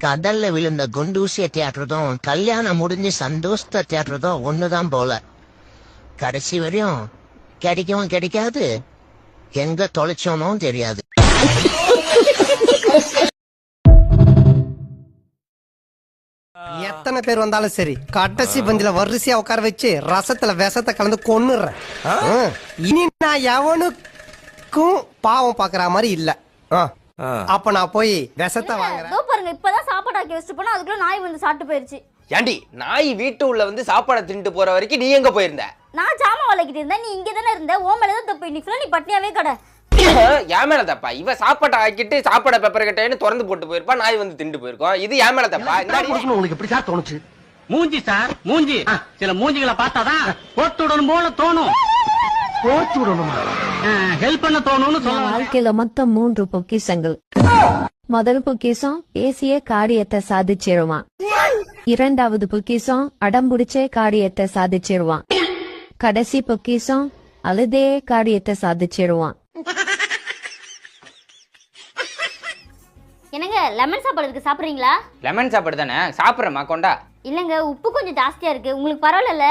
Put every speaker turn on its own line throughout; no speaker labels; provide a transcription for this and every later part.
கடல்ல விழுந்த குண்டூசிய தியேட்டர்தும் கல்யாணம் முடிஞ்சு சந்தோஷத்தை தியேட்டர்தும் ஒண்ணுதான் போல. கடைசி வரையும் கிடைக்கவும் கிடைக்காது, எங்க தொலைச்சோனும் தெரியாது.
எத்தனை பேர் வந்தாலும் சரி கடைசி பந்தில வரிசையா உட்கார வச்சு ரசத்துல விஷத்தை கலந்து கொன்னுடுறேன். இனி நான் எவனுக்கும் பாவம் பாக்குற மாதிரி இல்ல. அப்ப நான் போய் விஷத்தை வாங்குறேன்.
பாருங்க, இப்பதான் சாப்பாடு ஆக்கி வச்சுட்டு போனா அதுக்குள்ள நாய் வந்து சாப்பிட்டு போயிருச்சு.
ஏண்டி, நாய் வீட்டு உள்ள வந்து சாப்பாடை தின்ட்டு போற வரைக்கும் நீ எங்க போயிருந்த?
நான் ஜாமான் வளைக்கிட்டு இருந்தேன், நீ இங்க தானே இருந்த. ஓ மேலதான் தப்பு. இன்னைக்கு நீ பட்னியாவே கடை.
என் மேல தப்பா? இவ சாப்பாட்டை ஆக்கிட்டு சாப்பாடை பெப்பர் கட்டேன்னு திறந்து போட்டு போயிருப்பா, நாய் வந்து திண்டு போயிருக்கோம். இது என் மேல தப்பா?
உங்களுக்கு எப்படி சார் தோணுச்சு?
மூஞ்சி சார், மூஞ்சி. சில மூஞ்சிகளை பார்த்தாதான் போட்டு விடணும் போல தோணும்.
போட்டு விடணுமா?
ஹெல்ப் பண்ண தோணும்னு சொல்ல.
வாழ்க்கையில மொத்தம் 3 பொக்கிஷங்கள். முதல் பொக்கிஷம் பேசிய காரியத்தை சாதிச்சிருவான். இரண்டாவது பொக்கிஷம் அடம்புடிச்சே காரியத்தை சாதிச்சிருவான். கடைசி பொக்கிஷம் அழுதே காரியத்தை சாதிச்சிருவான்.
என்னங்க, லெமன் சாப்பாடு இருக்கு, சாப்பிடுறீங்களா?
லெமன் சாப்பாடு தானே சாப்பிட்றமா, கொண்டா.
இல்லங்க, உப்பு கொஞ்சம் ஜாஸ்தியா இருக்கு. உங்களுக்கு பரவாயில்ல?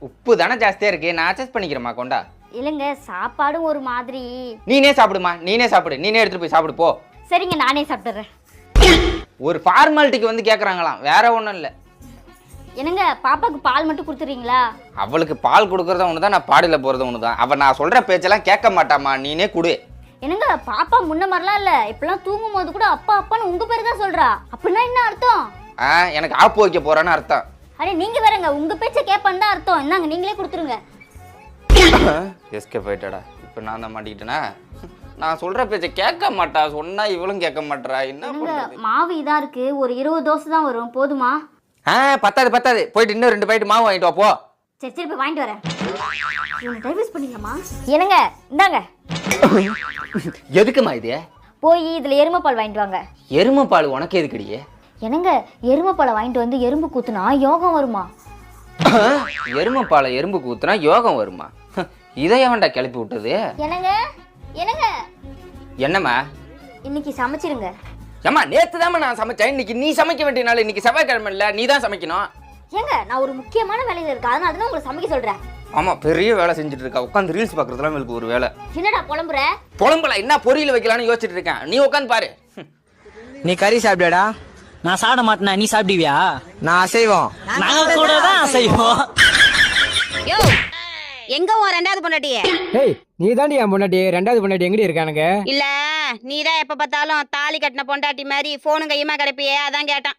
உப்பு தானே ஜாஸ்தியா இருக்கு, நான் அட்ஜஸ்ட் பண்ணிக்கிறேம்மா, கொண்டா.
இல்லங்க, சாப்பாடும் ஒரு மாதிரி.
நீனே சாப்பிடுமா, நீனே சாப்பிடு, நீனே எடுத்துட்டு போய் சாப்பிடு போ.
சரிங்க, நானே சாப்பிட்டுறேன்.
ஒரு ஃபார்மாலிட்டிக்கு வந்து கேக்குறாங்களாம், வேற ஒண்ணும் இல்ல.
என்னங்க, பாப்பாக்கு பால் மட்டும் கொடுத்துறீங்களா?
அவளுக்கு பால் கொடுக்கறத ஒண்ணுதான், நான் பாடியில போறது ஒண்ணுதான். அவ நான் சொல்ற பேச்செல்லாம் கேட்க மாட்டாமா, நீனே குடு.
என்னங்க, பாப்பா முன்ன மாதிரிலாம் இல்ல. இப்பெல்லாம் தூங்கும் போது கூட அப்பா அப்பான்னு உங்க பேரு தான் சொல்றா. அப்படின்னா என்ன அர்த்தம்?
எனக்கு ஆப்பு வைக்க போறான்னு அர்த்தம்.
அடே, நீங்க வேறங்க, உங்க பேச்ச கேப்பன்னு தான் அர்த்தம். என்னங்க, நீங்களே கொடுத்துருங்க.
எஸ்கேப் ஆயிட்டடா. இப்ப நான் தான் மாட்டிக்கிட்டேனா? நான் சொல்ற பேச்ச கேட்க மாட்டா, சொன்னா இவளும் கேட்க மாட்டா. என்ன பண்றது?
மாவு இதா இருக்கு, ஒரு 20 தோசை தான் வரும், போதுமா?
பத்தாது பத்தாது, போயிட்டு இன்னும் 2 பாக்கெட் மாவு வாங்கிட்டு வா போ.
சரி சரி, போய் வாங்கிட்டு வரேன். இவங்க டைவர்ஸ் பண்ணீங்கம்மா. என்னங்க, இந்தாங்க.
எதுக்குமா இது?
போய் இதுல எருமை பால் வாங்கிட்டு வாங்க.
எருமை பால் உனக்கு எதுக்குடியே?
என்னங்க, எருமை பாலை வாங்கிட்டு வந்து எறும்பு கூத்துனா யோகம் வருமா?
எருமை பாலை எறும்பு கூத்துனா யோகம் வருமா? இதை எவன்டா கிளப்பி விட்டது?
என்னங்க என்னங்க,
என்னம்மா?
இன்னைக்கு சமைச்சிருங்க.
ஏம்மா, நேத்து தாம்மா நான் சமைச்சேன். இன்னைக்கு நீ சமைக்க வேண்டிய நாள். இன்னைக்கு செவ்வாய்க்கிழமை இல்ல, நீ தான் சமைக்கணும்.
ஏங்க, நான் ஒரு முக்கியமான வேலையில இருக்கேன், அதனால தான் உங்களை சமைக்க சொல்றேன்.
ஆமா, பெரிய வேலை செஞ்சுட்டு இருக்கா. உட்காந்து ரீல்ஸ் பாக்குறதுலாம் எனக்கு ஒரு வேலை.
என்னடா புலம்புற?
புலம்பல, என்ன பொரியல் வைக்கலாம்னு யோசிச்சுட்டு இருக்கேன். நீ உட்காந்து பாரு.
நீ கறி சாப்பிடுடா?
நான் சாப்பிட மாட்டேனா, நீ சாப்பிடுவியா?
நான் அசைவோம்.
நாங்க கூட தான் அசைவோம்.
யோ, எங்க உன் ரெண்டாவது பொண்டாட்டியே?
ஏய், நீ தாண்டி என் பொண்டாட்டி. ரெண்டாவது பொண்டாட்டி எங்கடி இருக்கானுங்க?
இல்ல, நீ தான் எப்ப பார்த்தாலும் தாலி கட்டின பொண்டாட்டி மாதிரி போனும் கையுமா கிடப்பியே, அதான் கேட்டான்.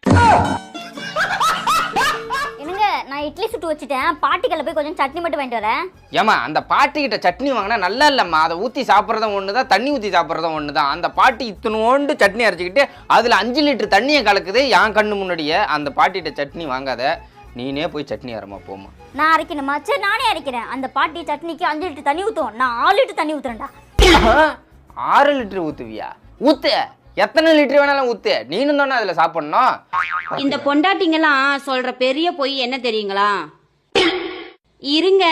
என்னங்க, நான் இட்லி சுட்டு வச்சுட்டேன். பாட்டிக்கல்ல போய் கொஞ்சம் சட்னி மட்டும் வாங்கிட்டு வரேன்.
ஏமா, அந்த பாட்டி கிட்ட சட்னி வாங்கினா நல்லா இல்லம்மா. அதை ஊத்தி சாப்பிட்றதும் ஒண்ணுதான், தண்ணி ஊத்தி சாப்பிட்றதும் ஒண்ணுதான். அந்த பாட்டி இத்தனோண்டு சட்னி அரைச்சிக்கிட்டு அதுல 5 லிட்டர் தண்ணியை கலக்குது என் கண்ணு முன்னாடியே. அந்த பாட்டிகிட்ட சட்னி வாங்காத, நீனே போய் சட்னி அரைமா போமா.
நான் அரைக்கணுமா? சரி, நானே அரைக்கிறேன். அந்த பாட்டி சட்னிக்கு 5 லிட்டர் தண்ணி ஊத்தும், நான் 6 லிட்டர் தண்ணி ஊத்துறேன்டா.
6 லிட்டர் ஊத்துவியா? ஊத்து, எத்தனை லிட்டர் வேணாலும் ஊத்து. நீனும் தானே அதுல சாப்பிடணும்.
இந்த பொண்டாட்டிங்கெல்லாம் சொல்ற பெரிய பொய் என்ன தெரியுங்களா? இருங்க,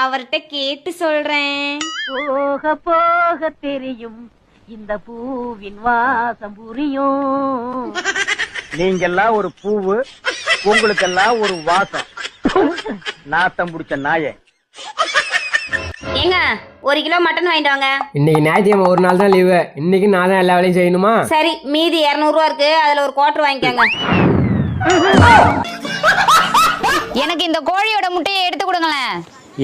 அவர்கிட்ட கேட்டு சொல்றேன்.
போக போக தெரியும் இந்த பூவின் வாசம் புரியும்.
நீங்கெல்லாம் ஒரு பூவு, உங்களுக்கெல்லாம் ஒரு வாசம். நாத்தம் பிடிச்ச நாயே.
ஏங்க, 1 கிலோ மட்டன் வாங்கிட்டு வாங்க.
இன்னைக்கு ஞாயிற்றுக்கிழமை ஒரு நாள் தான் லீவு. இன்னைக்கு நான் தான் எல்லா வேலையும் செய்யணுமா?
சரி, மீதி 200 ரூபா இருக்கு, அதுல ஒரு குவார்டர் வாங்கிக்கோங்க. எனக்கு இந்த கோழியோட முட்டையை எடுத்து கொடுங்களேன்.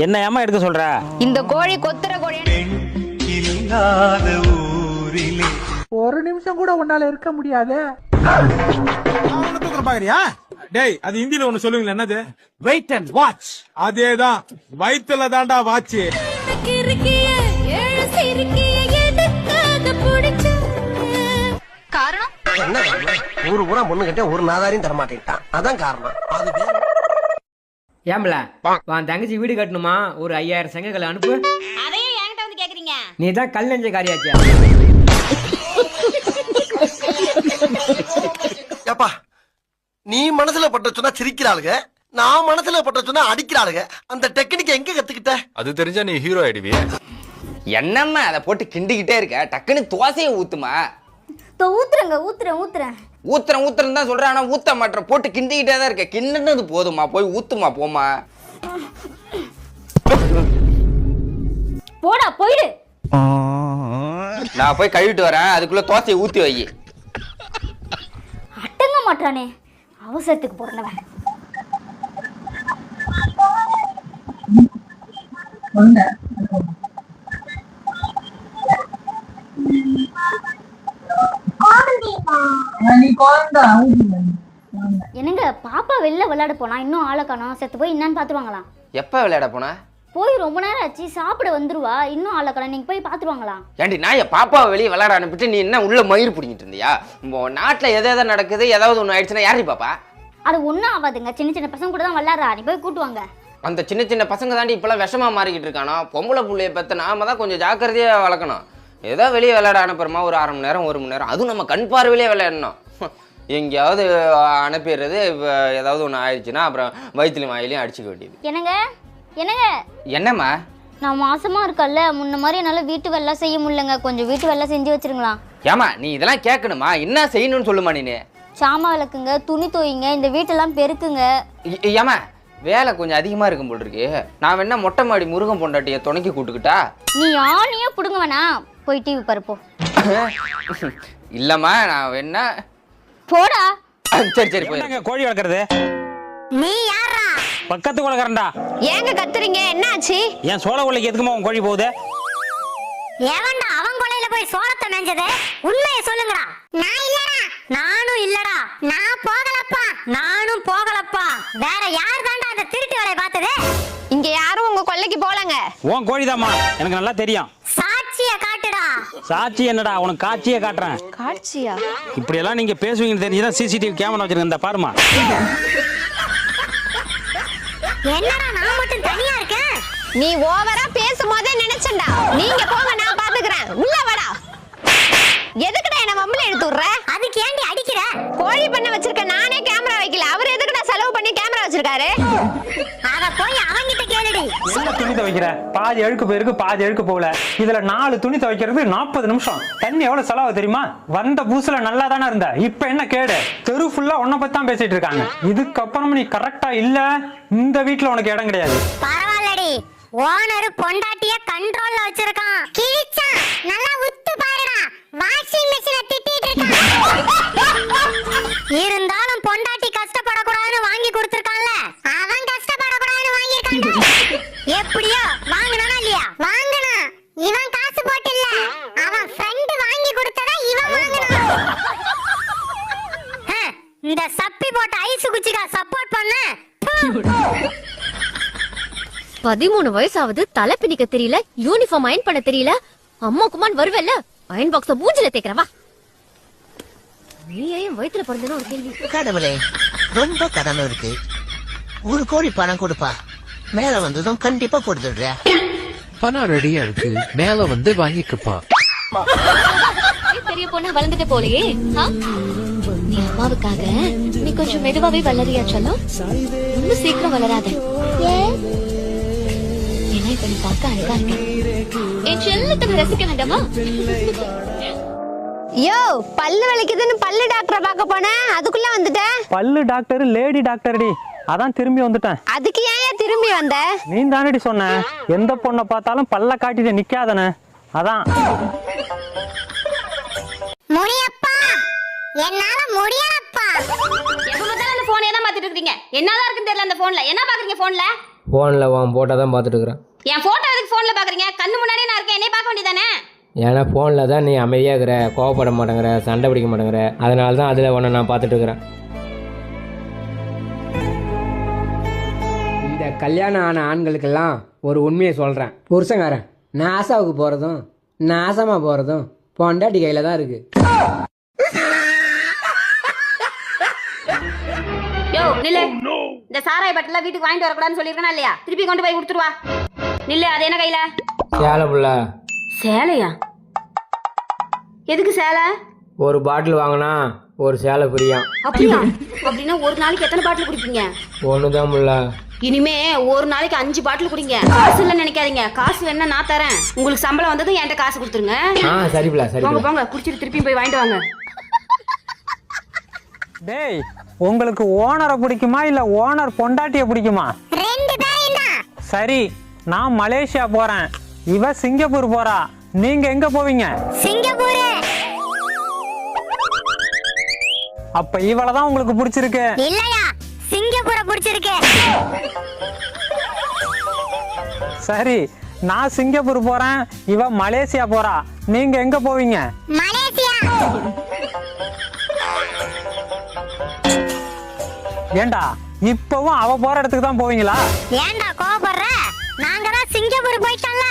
என்ன ஏமா எடுக்க சொல்ற?
இந்த கோழி கொத்துற கோழி.
ஒரு நிமிஷம் கூட உன்னால இருக்க முடியாது. பாக்குறியா? டேய், அது ஹிந்தில ஒண்ணு சொல்லுவீங்களா? என்னது? Wait and watch. அதேதான், வயித்துல தாண்டா வாட்ச்.
காரணம்
என்ன காரணம்? ஊரு பூரா பொண்ணு கிட்ட ஒரு நாதாரியும் தர மாட்டேன்ட்டான், அதான் காரணம். அது வேற.
ஏம்பல, உன் தங்கச்சி வீடு கட்டணுமா? ஒரு 5000 செங்கல் அனுப்பு.
அதையே என்கிட்ட வந்து கேக்குறீங்க?
நீ தான் கல் நெஞ்ச காரியாச்சியா?
ஏப்பா, நீ மனசுல பட்ட சொன்னா சிரிக்கிறாளுங்க, நான் மனசுல பட்ட சொன்னா அடிக்கிறாளுங்க. அந்த டெக்னிக் எங்க கத்துக்கிட்ட?
அது தெரிஞ்சா நீ ஹீரோ ஆயிடுவியே.
என்னம்மா அதை போட்டு கிண்டிக்கிட்டே இருக்க? டக்குன்னு தோசையை ஊத்துமா.
ஊத்துறேங்க, ஊத்துறேன்.
ஊத்துறேன் தான் சொல்றேன், ஆனா ஊத்த மாட்டேன். போட்டு கிண்டிக்கிட்டே தான் இருக்க. கிண்டுனது போதுமா, போய் ஊத்துமா போமா.
போடா போயிடு.
நான் போய் கழுவிட்டு வரேன், அதுக்குள்ள தோசையை ஊத்தி வை.
அட்டங்க மாட்டானே, அவசரத்துக்கு பிறந்தவன். என்னங்க பாப்பா வெளில விளையாட போனா இன்னும் ஆளை காணோம். செத்து போய் என்னன்னு பாத்துருவாங்களாம்.
எப்ப விளையாட போன?
போய் ரொம்ப நேரம் ஆச்சு, சாப்பிட வந்துருவா. இன்னும் ஆளை காணோம், நீங்க போய் பாத்துருவாங்களாம்.
ஏண்டி நான் என் பாப்பாவை வெளியே விளையாட அனுப்பிட்டு நீ என்ன உள்ள மயிர் பிடிங்கிட்டு இருந்தியா? நாட்டுல எதாவது நடக்குது, ஏதாவது ஒண்ணு ஆயிடுச்சுன்னா யாரு பாப்பா?
அது ஒன்றும் ஆகாதுங்க, சின்ன சின்ன பசங்க கூட தான் விளையாடுறா. நீ போய் கூட்டுவாங்க.
அந்த சின்ன பசங்க தாண்டி இப்பெல்லாம் விஷமா மாறிக்கிட்டு இருக்கானோ. பொம்பளை புள்ளைய பத்த நாம தான் கொஞ்சம் ஜாக்கிரதையா வளர்க்கணும். ஏதோ வெளியே விளையாட அனுப்புறமா ஒரு 1/2 மணி நேரம் 1 மணி நேரம், அதுவும் நம்ம கண் பார்வையிலே விளையாடணும். எங்கேயாவது அனுப்பிடுறது, ஏதாவது ஒன்று ஆயிடுச்சுன்னா அப்புறம் வயிற்றுலையும் வாயிலையும் அடிச்சுக்க வேண்டியது.
என்னங்க
என்னம்மா?
நான் மாசமா இருக்கல்ல, முன்ன மாதிரி என்னால வீட்டு வேலை செய்ய முடியலங்க. கொஞ்சம் வீட்டு வேலை செஞ்சு வச்சிருங்களா?
ஏமா நீ இதெல்லாம் கேட்கணுமா? என்ன செய்யணும்னு சொல்லுமா நீ?
சாமா விளக்குங்க, துணி துவைங்க, இந்த வீட்டெல்லாம் பெருக்குங்க.
ஏமா வேலை கொஞ்சம் அதிகமா இருக்கும் போல் இருக்கு. நான் வேணா மொட்டை மாடி முருகன் பொண்டாட்டிய துணைக்கி கூட்டுக்கிட்டா?
நீ யானையே புடுங்க வேணா, போய் டிவி பருப்போம்.
இல்லம்மா நான் வேணா.
போடா.
சரி போய்.
கோழி வளர்க்கறது
நீ யாரா?
பக்கத்து வளர்க்கறா.
ஏங்க கத்துறீங்க? என்னாச்சு?
ஏன் சோள கொள்ளைக்கு எதுக்குமா உன் கோழி போகுது?
எவன்டா அவன் கொலையில போய் சோளத்தை மேஞ்சது? உண்மையை சொல்லுங்கடா. நான் இல்லடா. நானும் இல்லடா. நான் போகலப்பா. நானும் போகலப்பா. வேற யார் தாண்டா அந்த திருட்டு வேலையை பார்த்தது? இங்க யாரும் உங்க கொல்லைக்கு போலங்க.
உன் கோழிதாம்மா, எனக்கு நல்லா தெரியும்.
சாட்சிய காட்டுடா.
சாட்சி என்னடா? உனக்கு காட்சியே காட்டுறேன்.
காட்சியா?
இப்படி எல்லாம் நீங்க பேசுவீங்கன்னு தெரிஞ்சுதான் சிசிடிவி கேமரா வச்சிருக்கேன். இந்த பாருமா.
என்னடா நான் மட்டும் தனியா இருக்கேன்? நீ ஓவரா பேசும்போதே நினைச்சேன்டா. நீங்க போங்க, நான் பாத்துக்கிறேன். உள்ள வாடா. எதுக்குடா என்ன வம்பல எடுத்து விடுற? அதுக்கு ஏண்டி அடிக்கிற? கோழி பண்ண வச்சிருக்க, நானே கேமரா வைக்கல. அவர் எதுக்குடா செலவு பண்ணி கேமரா வச்சிருக்காரு? அத போய் அவங்கிட்ட கேளுடி.
என்ன துணி துவைக்கிற? பாதி அழுக்கு போயிருக்கு, பாதி அழுக்கு போகல. இதுல 4 துணி துவைக்கிறது 40 நிமிஷம். தண்ணி எவ்வளவு செலவு தெரியுமா? வந்த பூசுல நல்லா தானே இருந்த, இப்ப என்ன கேடு? தெரு ஃபுல்லா உன்னை பத்தி தான் பேசிட்டு இருக்காங்க. இதுக்கப்புறம் நீ கரெக்டா இல்ல, இந்த வீட்டுல உனக்கு இடம் கிடையாது.
பரவாயில்லடி, ஓனர் பொண்டாட்டிய கண்ட்ரோல்ல வச்சிருக்கான். கிழிச்சா நல்லா உத்து பாருடா. வாஷிங் மெஷினை திட்டிட்டு இருக்கான். இருந்தாலும் பொண்டாட்டி கஷ்டப்படக்கூடாதுன்னு வாங்கி கொடுத்திருக்கான்ல, அவன் கஷ்டப்படக்கூடாதுன்னு வாங்கியிருக்கான். எப்படியோ வாங்கினானா இல்லையா? வாங்கினா. இவன் காசு போட்டு இல்ல, அவன் ஃப்ரெண்ட் வாங்கி கொடுத்ததா இவன் வாங்கினான். இந்த சப்பி போட்ட ஐஸ் குச்சிக்கா சப்போர்ட் பண்ண.
13 வயசாவது, தலை பிடிக்க தெரியல, யூனிஃபார்ம் அயன் பண்ண தெரியல. அம்மா குமான் வருவல்ல, அயன் பாக்ஸ மூஞ்சில தேக்கிறவா. நீ ஏன் வயித்துல பிறந்தன ஒரு கேள்வி.
கடவுளே, ரொம்ப கடமை இருக்கு. 1 கோடி பணம் கொடுப்பா, மேல வந்ததும் கண்டிப்பா கொடுத்துடுற.
பணம் ரெடியா இருக்கு, மேல வந்து வாங்கிக்கப்பா.
பெரிய பொண்ணு வளர்ந்துட்டு போலையே. நீ அம்மாவுக்காக நீ கொஞ்சம் மெதுவாவே வளரியா சொல்லும். இன்னும் சீக்கிரம் வளராத. ஏன்னா இப்ப நீ பார்க்க அழகா இருக்க. என் செல்லத்தை ரசிக்க வேண்டாமா?
யோ, பல்லு வலிக்குதுன்னு பல்லு டாக்டரை பார்க்க போனேன், அதுக்குள்ள வந்துட்டேன்.
பல்லு டாக்டர் லேடி டாக்டர்டி, அதான் திரும்பி வந்துட்டேன்.
அதுக்கு ஏன் திரும்பி வந்த?
நீ தானடி சொன்ன, எந்த பொண்ணை பார்த்தாலும் பல்ல காட்டிட்டு நிக்காதன. அதான்.
முடியப்பா, என்னால முடியலப்பா.
எப்ப பார்த்தாலும் அந்த போனே தான் பார்த்துட்டு இருக்கீங்க. என்னதான் இருக்குன்னு தெரியல அந்த போன்ல. என்ன பாக்குறீங்க போன்ல?
போன்ல உன் போட்டோ தான் பார்த்துட்டு இருக்கிறேன்.
என் போட்டோ எதுக்கு போன்ல பாக்குறீங்க? கண்ணு முன்னாடியே நான் இருக்கேன், என்னைய பார்க்க வேண்டியதானே?
ஏன்னா போனில் தான் நீ அமைதியாக இருக்கிற, கோவப்பட மாட்டேங்கிற, சண்டை பிடிக்க மாட்டேங்கிற. அதனால தான் அதில் உன்னை நான் பார்த்துட்டு இருக்கிறேன். இந்த கல்யாணம் ஆன ஆண்களுக்கெல்லாம் ஒரு உண்மையை சொல்கிறேன். புருஷங்காரன் நாசாவுக்கு போகிறதும் நாசமாக போகிறதும் பொண்டாட்டி கையில் தான் இருக்கு.
யோ நில்லு. இந்த சாராய் பட்டெல்லாம் வீட்டுக்கு வாங்கிட்டு வரக்கூடாதுன்னு சொல்லியிருக்கேனா இல்லையா? திருப்பி கொண்டு போய் கொடுத்துருவா. நில்லு. அது என்ன கையில?
சேலை புள்ள.
சேலையா? எதுக்கு சேலை?
ஒரு பாட்டில் வாங்கினா ஒரு சேலை பிரியாம்.
அப்படியா? அப்படின்னா ஒரு நாளைக்கு எத்தனை பாட்டில் குடிப்பீங்க?
ஒண்ணுதான் புள்ள.
இனிமே ஒரு நாளைக்கு 5 பாட்டில் குடிங்க. காசு இல்லைன்னு நினைக்காதீங்க. காசு வேணா நான் தரேன். உங்களுக்கு சம்பளம் வந்ததும் என்கிட்ட காசு கொடுத்துருங்க.
சரி புள்ள, சரி.
போங்க போங்க, குடிச்சிட்டு திருப்பி போய் வாங்கிட்டு வாங்க.
டேய் உங்களுக்கு ஓனரை பிடிக்குமா இல்ல ஓனர் பொண்டாட்டிய பிடிக்குமா?
ரெண்டு பேரும் தான்.
சரி, நான் மலேசியா போறேன், இவ சிங்கப்பூர் போறா, நீங்க எங்க போவீங்க?
சிங்கப்பூர்.
அப்ப இவளதான் உங்களுக்கு பிடிச்சிருக்கு?
இல்லையா, சிங்கப்பூரை பிடிச்சிருக்கு.
சரி, நான் சிங்கப்பூர் போறேன், இவ மலேசியா போறா, நீங்க எங்க போவீங்க?
மலேசியா.
ஏண்டா இப்பவும் அவ போற இடத்துக்கு தான் போவீங்களா?
ஏன்டா கோபப்படுற? நாங்க தான் சிங்கப்பூர் போயிட்டோம்ல,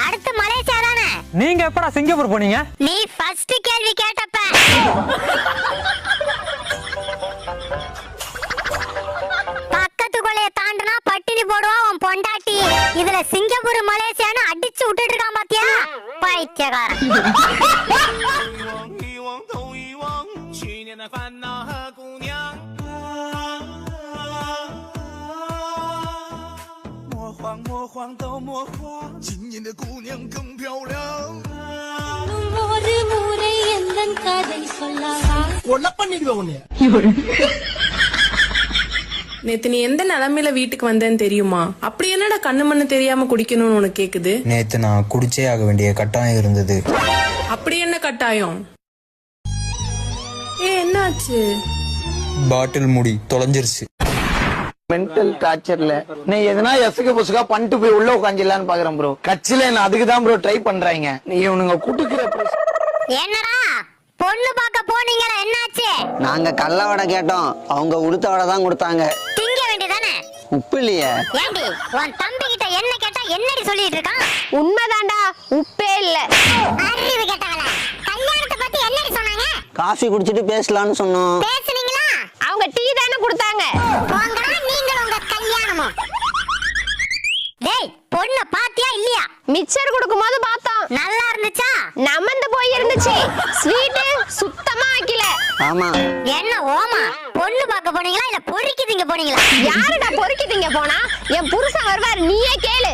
அடுத்து மலேசியா தானே.
நீங்க எப்படா சிங்கப்பூர் போனீங்க?
நீ ஃபர்ஸ்ட் கேள்வி கேட்டப்ப. பக்கத்து கொலைய தாண்டனா பட்டினி போடுவா உன் பொண்டாட்டி. இதுல சிங்கப்பூர் மலேசியான்னு அடிச்சு விட்டுட்டு இருக்கான் பாத்தியா பைத்தியக்காரன்.
நேத்து நீ எந்த நிலைமையில வீட்டுக்கு வந்தேன்னு தெரியுமா? அப்படி என்னடா கண்ணு மண்ணு தெரியாம குடிக்கணும்னு உனக்கு கேக்குது?
நேத்து நான் குடிச்சே ஆக வேண்டிய கட்டாயம் இருந்தது.
அப்படி என்ன கட்டாயம்? என்னாச்சு?
பாட்டில் முடி தொலைஞ்சிருச்சு.
மென்டல் டார்ச்சர்ல நீ எதனா எசுக்கு புசுக்கா பண்ணிட்டு போய் உள்ள உட்காந்துலான்னு பாக்குறேன் ப்ரோ. கட்சியில என்ன அதுக்கு தான் ப்ரோ ட்ரை பண்றாங்க. நீ இவனுங்க குடுக்குற
என்னடா பொண்ணு பார்க்க போனீங்களா, என்னாச்சு?
நாங்க கள்ள வடை கேட்டோம், அவங்க உளுத்த வடை தான் கொடுத்தாங்க.
திங்க வேண்டியதானே?
உப்பு இல்லையே.
ஏண்டி உன் தம்பி கிட்ட என்ன கேட்டா என்னடி சொல்லிட்டு இருக்கான்?
உண்மைதான்டா, உப்பே இல்ல.
அறிவு கேட்டவள, கல்யாணத்தை பத்தி என்னடி சொன்னாங்க?
காஃபி குடிச்சிட்டு பேசலாம்னு சொன்னோம்.
பேசுனீங்களா?
அவங்க டீ தானே கொடுத்தாங்க.
போங்கடா நீங்களும் உங்க கல்யாணமும். டேய் பொண்ணு பாத்தியா இல்லையா?
மிச்சர் கொடுக்கும்போது பார்த்தோம்,
நல்லா இருந்துச்சா?
நமந்து போய் இருந்துச்சு. ஸ்வீட் சுத்தமா வைக்கல.
ஆமா.
என்ன ஓமா, பொண்ணு பார்க்க போனீங்களா இல்ல பொறுக்கி திங்க போனீங்களா?
யாருடா பொறுக்கி திங்க போனா? என் புருஷன் வருவார், நீயே கேளு.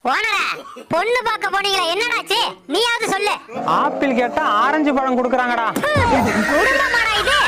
ஓனரே, பொண்ணு பார்க்க போனீங்களா, என்னடாச்சு? நீயாவது சொல்லு.
ஆப்பிள் கேட்டா ஆரஞ்சு பழம் கொடுக்குறாங்கடா.
குடும்பமாடா இது?